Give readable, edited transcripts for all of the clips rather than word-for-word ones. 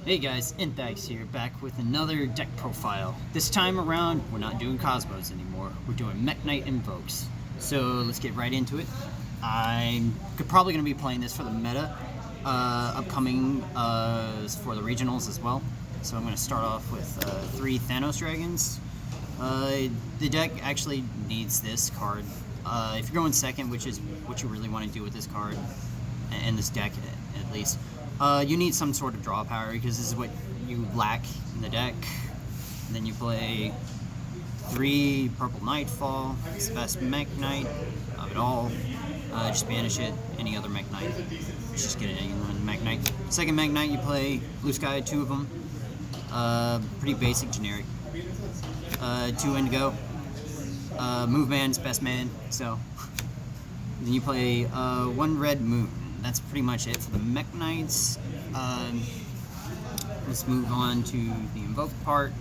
Hey guys, Invoked here, back with another deck profile. This time around, we're not doing Cosmos anymore. We're doing Mek-knight Invokes. So let's get right into it. I'm probably going to be playing this for the meta, upcoming for the regionals as well. So I'm going to start off with 3 Thanos Dragons. The deck actually needs this card. If you're going second, which is what you really want to do with this card, and this deck at least, you need some sort of draw power because this is what you lack in the deck. And then you play 3 Purple Nightfall. It's the best Mek-knight of it all. Just banish it. Any other Mek-knight. Just get it anyone Mek-knight. Second Mek-knight, you play Blue Sky, 2 of them. Pretty basic, generic. 2 Indigo. Move man's best man. So then you play 1 Red Moon. That's pretty much it for the Mek-knights. Let's move on to the Invoked part.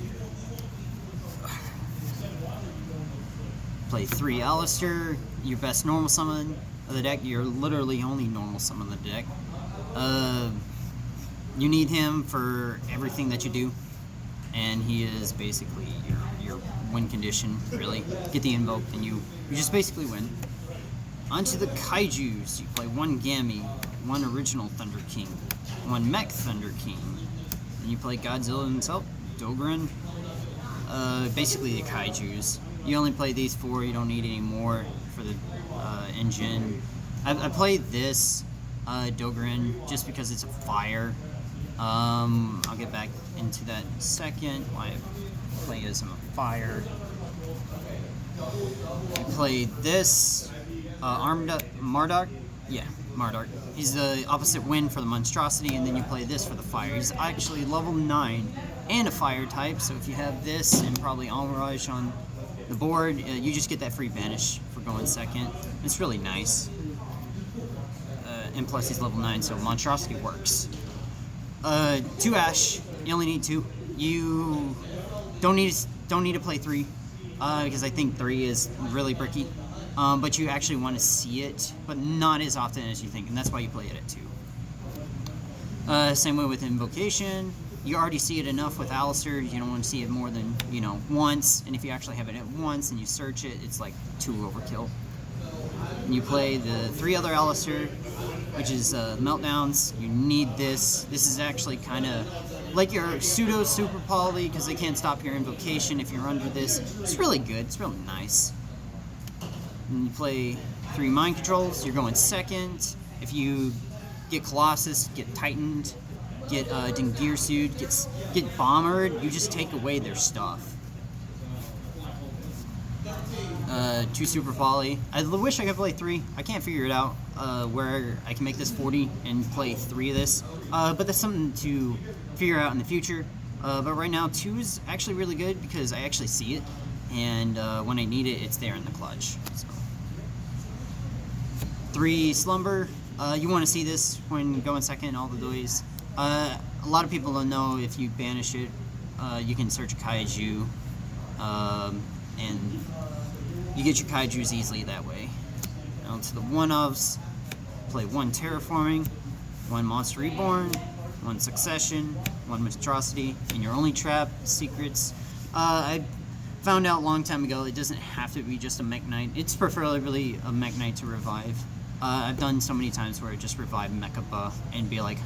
Play 3 Alistair, your best normal summon of the deck. You're literally only normal summon of the deck. You need him for everything that you do, and he is basically your win condition, really. Get the Invoked and you just basically win. Onto the Kaijus, you play 1 Gammy, 1 Original Thunder King, 1 Mech Thunder King, and you play Godzilla himself, Dogran. Basically the Kaijus. You only play these 4, you don't need any more for the engine. I played this Dogran just because it's a fire. I'll get back into that in a second, why I play as a fire. You play this Marduk. Yeah, Marduk. He's the opposite wind for the monstrosity, and then you play this for the fire. He's actually level 9 and a fire type, so if you have this and probably Almirage on the board, you just get that free banish for going second. It's really nice. And plus he's level 9, so monstrosity works. 2 Ash. You only need 2. You don't need to play 3. Because I think 3 is really bricky. But you actually want to see it, but not as often as you think, and that's why you play it at 2. Same way with Invocation. You already see it enough with Alistair. You don't want to see it more than, once, and if you actually have it at once and you search it, it's like 2 overkill. And you play the 3 other Alistair, which is Meltdowns. You need this. This is actually kind of like your pseudo super poly, because they can't stop your Invocation if you're under this. It's really good. It's really nice. And you play 3 Mind Controls, you're going second. If you get Colossus, get Titaned, get Dingir Sued, get Bombered, you just take away their stuff. 2 Super Volley. I wish I could play 3. I can't figure it out where I can make this 40 and play 3 of this. But that's something to figure out in the future. But right now 2 is actually really good because I actually see it. And when I need it, it's there in the clutch. So. 3 Slumber. You want to see this when going second all the ways. A lot of people don't know if you banish it, you can search a Kaiju, and you get your Kaijus easily that way. Now to the 1-ofs. Play 1 Terraforming, 1 Monster Reborn, 1 Succession, 1 Monstrosity, and your only trap, Secrets. I found out a long time ago it doesn't have to be just a Mek-knight. It's preferably a Mek-knight to revive. I've done so many times where I just revive Mecha and be like,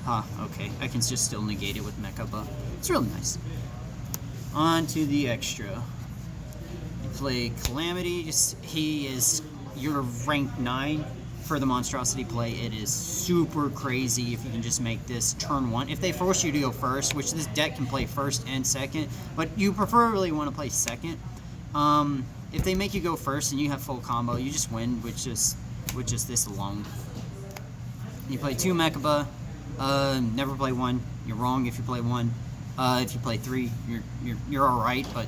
okay, I can just still negate it with Mecha. It's really nice. On to the extra. You play Calamity. He is your rank 9 for the monstrosity play. It is super crazy if you can just make this turn 1. If they force you to go first, which this deck can play first and second, but you preferably want to play second. If they make you go first and you have full combo, you just win with just this alone. You play 2 Mecha. Never play 1. You're wrong if you play 1. If you play 3, you're all right, but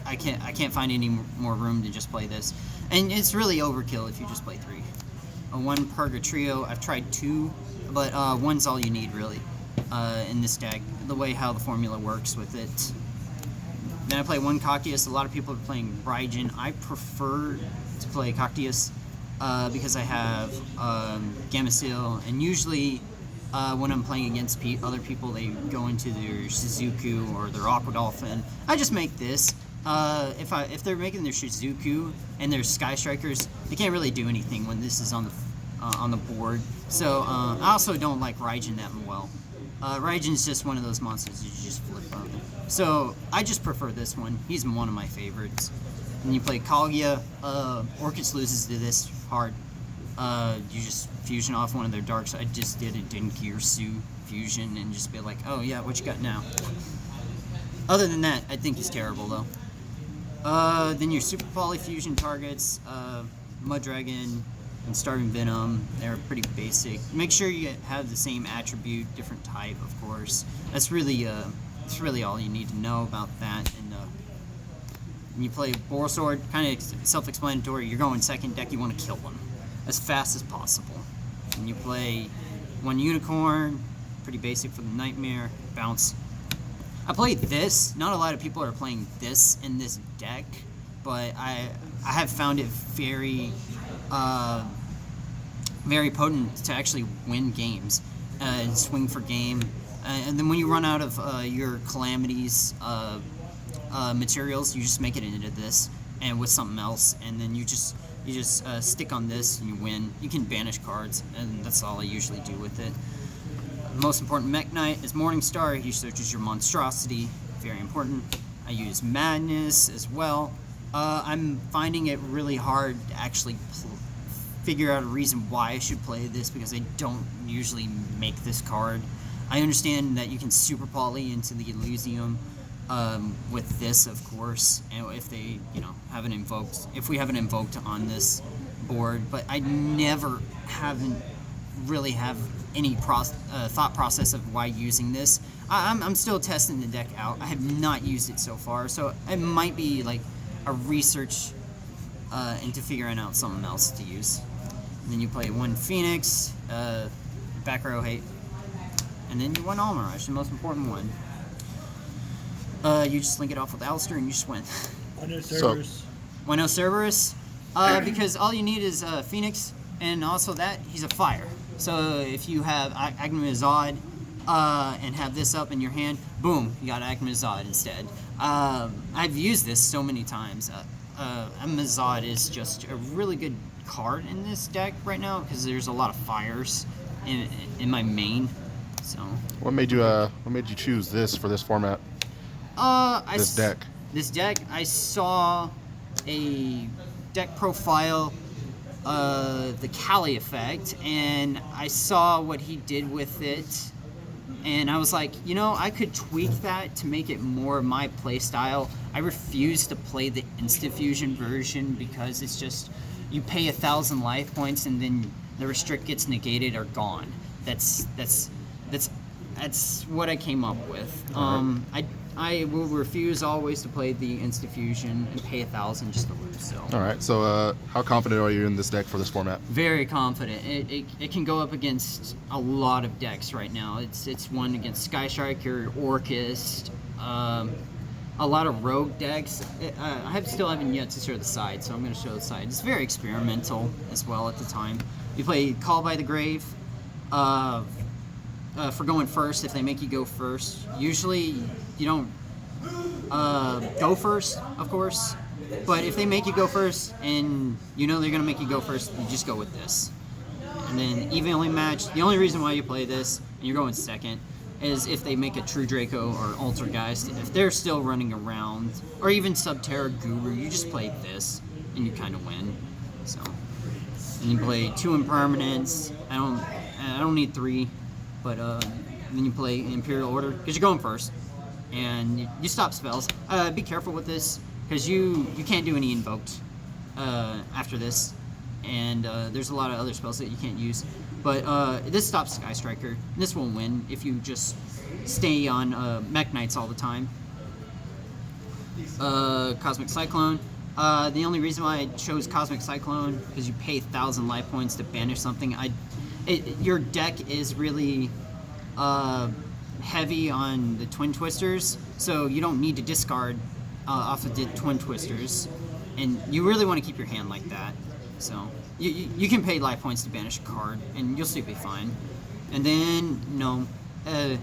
I can't find any more room to just play this, and it's really overkill if you just play 3. A 1 Purgatrio. I've tried 2, but 1's all you need really in this deck. The way how the formula works with it. Then I play 1 Cactius. A lot of people are playing Raijin. I prefer to play Cactius because I have Gamma Seal, and usually when I'm playing against other people, they go into their Shizuku or their Aqua Dolphin. I just make this. If they're making their Shizuku and their Sky Strikers, they can't really do anything when this is on the board. So I also don't like Raijin that well. Raijin's just one of those monsters you just flip up. So I just prefer this one. He's one of my favorites. When you play Kaguya, Orchis loses to this hard. You just fusion off one of their darks. I just did a Denkirsu fusion and just be like, oh yeah, what you got now? Other than that, I think he's terrible though. Then your Super Polyfusion targets, Mud Dragon and Starving Venom, they're pretty basic. Make sure you have the same attribute, different type, of course. That's really all you need to know about that. And when you play Borosword, kind of self-explanatory. You're going second deck, you want to kill them as fast as possible. When you play one Unicorn, pretty basic for the Nightmare, bounce. I played this. Not a lot of people are playing this in this deck, but I have found it very potent to actually win games and swing for game. And then when you run out of your Calamities materials, you just make it into this and with something else, and then you just stick on this and you win. You can banish cards, and that's all I usually do with it. The most important Mek-knight is Morningstar. He searches your monstrosity. Very important. I use Madness as well. I'm finding it really hard to actually figure out a reason why I should play this, because I don't usually make this card. I understand that you can super poly into the Elysium with this, of course, and if they, have an invoked, if we have an invoked on this board, but I haven't really have any thought process of why using this. I'm still testing the deck out. I have not used it so far, so it might be like a research into figuring out something else to use. And then you play one Phoenix, back row hate, and then you win Almirage, the most important one. You just link it off with Alistair and you just win. Why no Cerberus? Why no Cerberus? Because all you need is Phoenix, and also that he's a fire. So if you have Agnemazod and have this up in your hand, boom, you got Agnemazod instead. I've used this so many times. Agnemazod is just a really good card in this deck right now because there's a lot of fires in my main. So what made you choose this for this format? This deck, I saw a deck profile, the Kali effect, and I saw what he did with it, and I was like, I could tweak that to make it more my play style. I refuse to play the Instant Fusion version because it's just, you pay 1,000 life points and then the restrict gets negated or gone. That's what I came up with. I will refuse always to play the Instant Fusion and pay 1,000 just to lose. So. All right. So how confident are you in this deck for this format? Very confident. It can go up against a lot of decks right now. It's one against Sky Striker, Orchis, a lot of rogue decks. I still haven't yet to show the side, so I'm going to show the side. It's very experimental as well at the time. You play Call by the Grave. For going first, if they make you go first. Usually you don't go first, of course, but if they make you go first and they're going to make you go first, you just go with this. And then evenly matched, the only reason why you play this and you're going second is if they make a True Draco or Altergeist. If they're still running around, or even Subterra Guru, you just play this and you kind of win. So, and you play 2 Impermanents. I don't need 3. But then you play Imperial Order because you're going first, and you stop spells. Be careful with this because you can't do any Invoked after this, and there's a lot of other spells that you can't use. But this stops Sky Striker. This will win if you just stay on Mek-knights all the time. Cosmic Cyclone. The only reason why I chose Cosmic Cyclone because you pay 1,000 life points to banish something. Your deck is really heavy on the Twin Twisters, so you don't need to discard off of the Twin Twisters, and you really want to keep your hand like that. So you can pay life points to banish a card, and you'll still be fine. And then gnome. This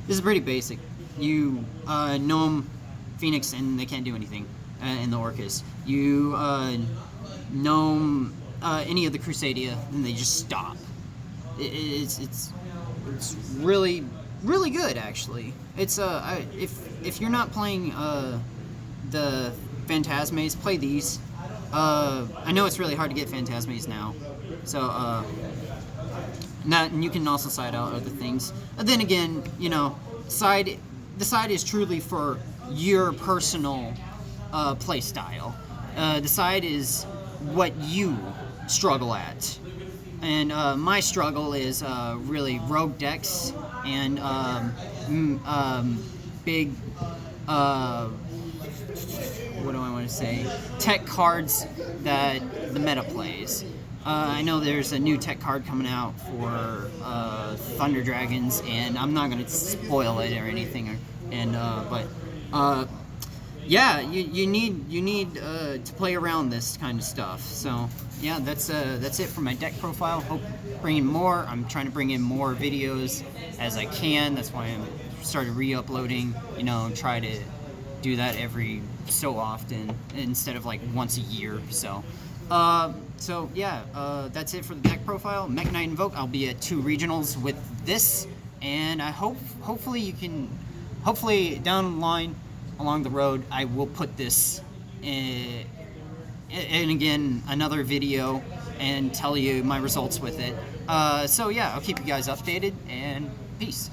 is pretty basic. You gnome Phoenix, and they can't do anything. In the Orcus, you gnome any of the Crusadia, and they just stop. It's really good actually. It's if you're not playing the Phantasmes, play these. I know it's really hard to get Phantasmes now, so and you can also side out other things. And then again, you know, the side is truly for your personal play style. The side is what you struggle at, and my struggle is really rogue decks and big what do I want to say, tech cards that the meta plays. I know there's a new tech card coming out for Thunder Dragons, and I'm not going to spoil it or anything. But yeah, you need to play around this kind of stuff. So yeah, that's it for my deck profile. Hope bringing more. I'm trying to bring in more videos as I can. That's why I'm started re-uploading. You know, try to do that every so often instead of like once a year. So yeah, that's it for the deck profile. Mek-knight Invoked. I'll be at 2 regionals with this, and I hopefully down the line, along the road, I will put this in again another video and tell you my results with it. So yeah, I'll keep you guys updated, and peace.